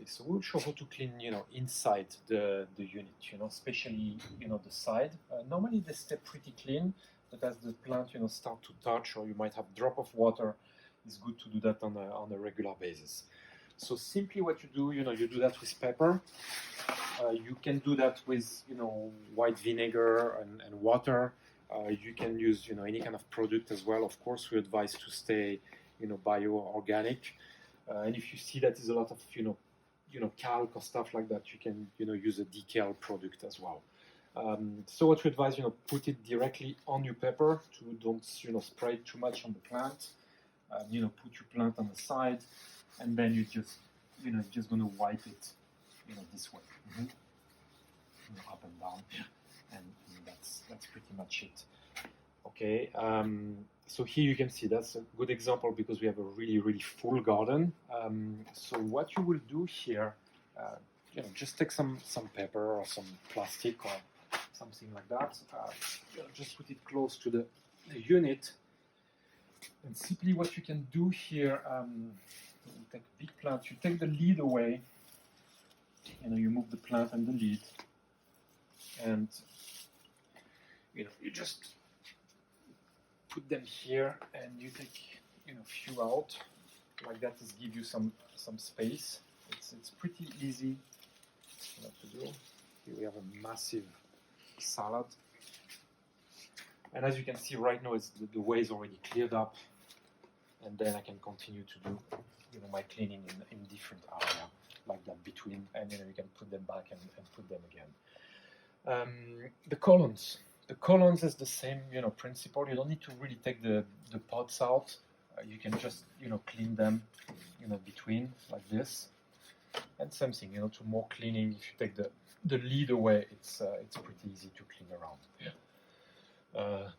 So we'll show how to clean, inside the unit, especially, the side. Normally they stay pretty clean, but as the plant, start to touch, or you might have drop of water, it's good to do that on a regular basis. So simply what you do, you do that with pepper. You can do that with, white vinegar and water. You can use, any kind of product as well. Of course, we advise to stay, bio-organic. And if you see that is a lot of, calc or stuff like that, you can, use a decal product as well. So what we advise, put it directly on your pepper. Don't, spray it too much on the plant. Put your plant on the side, and then you just, you're just gonna wipe it, this way, up and down, and that's pretty much it. Okay. So here you can see that's a good example because we have a really full garden. So what you will do here, just take some pepper or some plastic or something like that. Just put it close to the unit, and simply what you can do here, you take a big plant, you take the lid away, you move the plant and the lid, and you just put them here, and you take few out like that. Is give you some space. It's pretty easy what to do. Here we have a massive salad, and as you can see right now, it's the way is already cleared up, and then I can continue to do my cleaning in different area like that between, and you can put them back and put them again. The columns. The columns is the same, principle. You don't need to really take the pods out. You can just, clean them, between like this. And same thing, to more cleaning. If you take the lid away, it's pretty easy to clean around.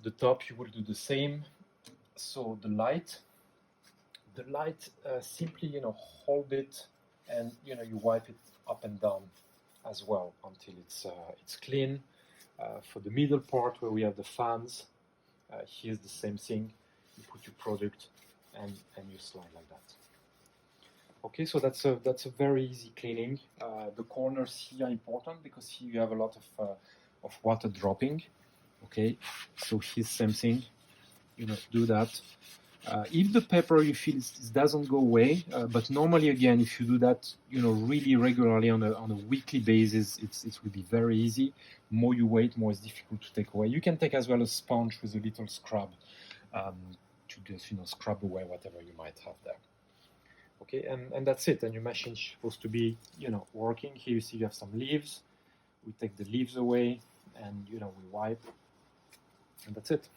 The top, you will do the same. So the light, simply, hold it, and you wipe it up and down as well until it's clean. For the middle part where we have the fans, here's the same thing. You put your product and you slide like that. Okay, so that's a very easy cleaning. The corners here are important because here you have a lot of water dropping. Okay, so here's same thing. Do that. If the pepper you feel it doesn't go away, but normally again, if you do that, really regularly on a weekly basis, it will be very easy. More you wait, more it's difficult to take away. You can take as well a sponge with a little scrub to just scrub away whatever you might have there. Okay, and that's it. And your machine is supposed to be working. Here you see you have some leaves. We take the leaves away, and we wipe, and that's it.